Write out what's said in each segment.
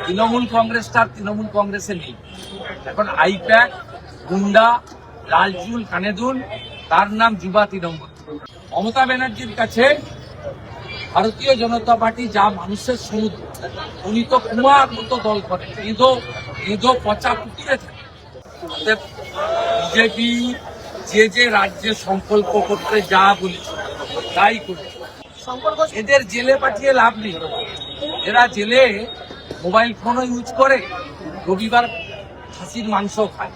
তৃণমূল কংগ্রেসটা তৃণমূল কংগ্রেসে নেই। এখন আইপ্যাক, গুন্ডা, লালচুল, কানেদুল, তার নাম যুবা তৃণমূল। মমতা ব্যানার্জির কাছে ভারতীয় জনতা পার্টি যা মানুষের সমুদ্র, উনি তো কুমার মতো দল করেন, এঁদো পচা পুকুরে থাকে। বিজেপি যে রাজ্যে সংকল্প করতে যা বলেছে তাই করেছে। এদের জেলে পাঠিয়ে লাভ নেই। এরা জেলে মোবাইল ফোনও ইউজ করে, রবিবার খাসির মাংস খায়।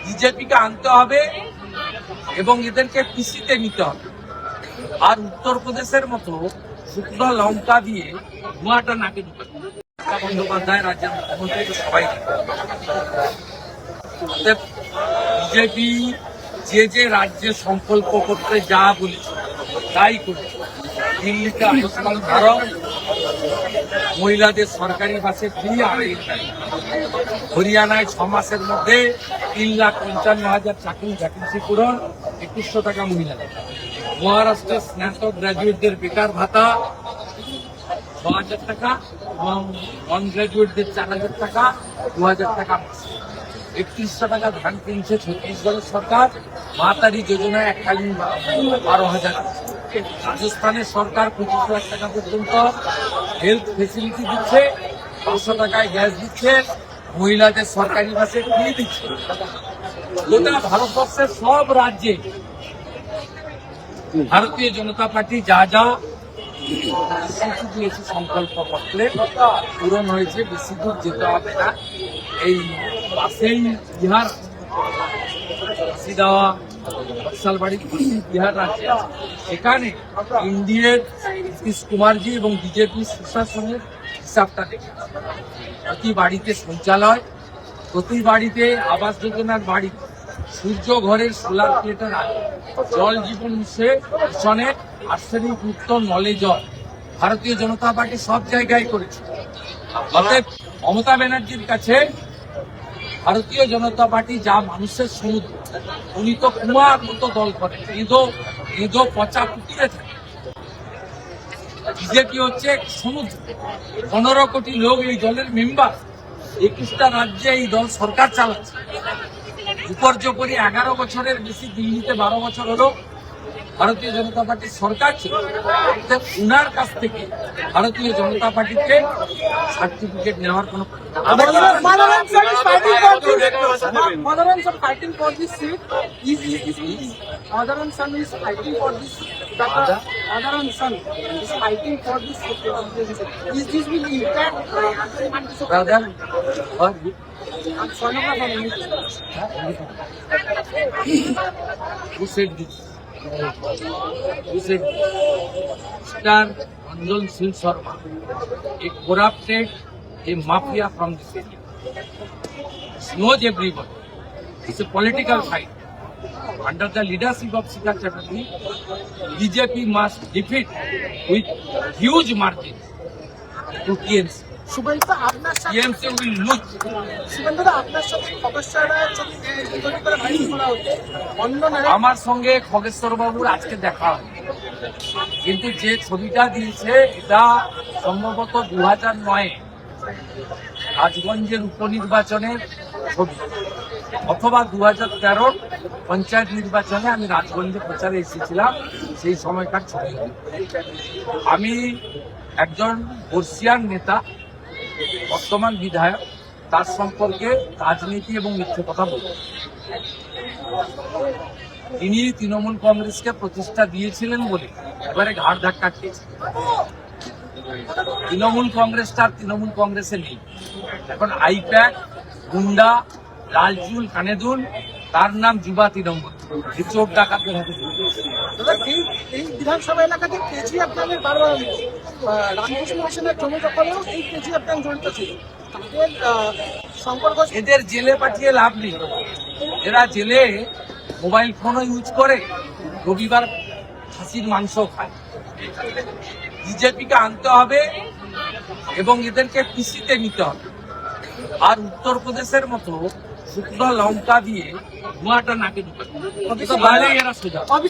বিজেপিকে আনতে হবে এবং এদেরকে পিসিতে নিতে হবে। আর উত্তরপ্রদেশের মতো শুকনো লঙ্কা দিয়ে ধোঁয়াটা নাকে ঢুকে বন্দ্যোপাধ্যায় রাজ্যের মুখ্যমন্ত্রী তো সবাই বিজেপি যে রাজ্যে সংকল্প করতে যা বলেছে তাই করেছে। দিল্লিতে আয়ুষ্মান ভারত, মহিলাদের সরকারি বাসে ফ্রি আড়াই, হরিয়ানায় 6 মাসের মধ্যে 3,55,000 চাকরি ভ্যাকেন্সি পূরণ, 2100 টাকা মহিলাদের। মহারাষ্ট্রে স্নাতক গ্রাজুয়েটদের বেকার ভাতা 6,000 টাকা এবং নন গ্রাজুয়েটদের 4,000 টাকা, 2,000 টাকা মাসে। 3100 টাকা ধান কিনছে ছত্তিশগড়ের সরকার। মাতারি যোজনায় এককালীন 12,000। রাজস্থানের সরকার 25 লাখ টাকা পর্যন্ত হেলথ ফেসিলিটি দিচ্ছে, 500 টাকায় গ্যাস দিচ্ছে, মহিলাদের সরকারি বাসে ফ্রি দিচ্ছে। গোটা ভারতবর্ষের সব রাজ্যে ভারতীয় জনতা পার্টি যা দিয়েছে সংকল্প পত্রে পূরণ হয়েছে। বেশি দূর যেতে হবে না, এই পাশেই বিহার, দেওয়া বৎসালবাড়ি বিহার রাজ্যে, সেখানে ইন্ডিয়ার নীতিশ কুমারজি এবং বিজেপি সুশাসনের হিসাবটা দেখে প্রতি বাড়িতে শৌচালয়, প্রতি বাড়িতে আবাস যোজনার বাড়ি, সূর্য ঘরের সোলার প্লেটের আগে, জল জীবন মিশনে আর্সেনিক মুক্ত নলে জল ভারতীয় জনতা পার্টি সব জায়গায় করেছে। অতএব মমতা ব্যানার্জির কাছে ভারতীয় জনতা পার্টি যা মানুষের সমুদ্র, উনি তো কুমার মতো দল করেন, এঁদো পচা পুকুরে থাকে। বিজেপি হচ্ছে সমুদ্র, 15 কোটি লোক এই দলের মেম্বার, 21টা রাজ্যে এই দল সরকার চালাচ্ছে। উপর্যুপরি 11 বছরের বেশি, দিল্লিতে 12 বছর হলো ভারতীয় জনতা পার্টির সরকার ছিল। উনার কাছ থেকে ভারতীয় জনতা পার্টিকে সার্টিফিকেট নেওয়ার কোন Mr. Anjan Singh Sharma, a corrupted, a mafia from this area. He knows everyone. It's a political fight. Under the leadership of Sita Chatterjee, BJP must defeat with huge margin to TMC. TMC will lose. আমার সঙ্গে খগেশ্বর বাবুর আজকে দেখা হয়, কিন্তু যে ছবিটা দিয়েছে এটা সম্ভবত 2009 রাজগঞ্জের উপনির্বাচনের ছবি, অথবা 2013 পঞ্চায়েত নির্বাচনে আমি রাজগঞ্জে প্রচারে এসেছিলাম, সেই সময়কার ছবি। আমি একজন বর্ষিয়ান নেতা, বর্তমান বিধায়ক, তার সম্পর্কে রাজনীতি এবং মিথ্যে কথা বলব। তিনি তৃণমূল কংগ্রেসকে প্রতিষ্ঠা দিয়েছিলেন বলে এবারে ঘাড় ধাক্কা খেয়েছে। তৃণমূল কংগ্রেসটা তৃণমূল কংগ্রেসে নেই। এখন আইপ্যাক, গুন্ডা, লালচুল, কানেদুল, তার নাম যুবা তৃণমূল। চোর ডাকাতের হাতে। এই বিধানসভা এলাকাতে কেজিএফ গ্যাংয়ের রামকৃষ্ণ মিশনের জমি দখলেও এই কেজিএফ গ্যাং জড়িত ছিল। এদের জেলে পাঠিয়ে লাভ নেই। এরা জেলে মোবাইল ফোনও ইউজ করে, রবিবার খাসির মাংস খায়। বিজেপিকে আনতে হবে এবং এদেরকে পিসিতে নিতে হবে। আর উত্তরপ্রদেশের মতো শুকনো লঙ্কা দিয়ে ধোঁয়াটা নাকে ঢুকে এরা সোজা।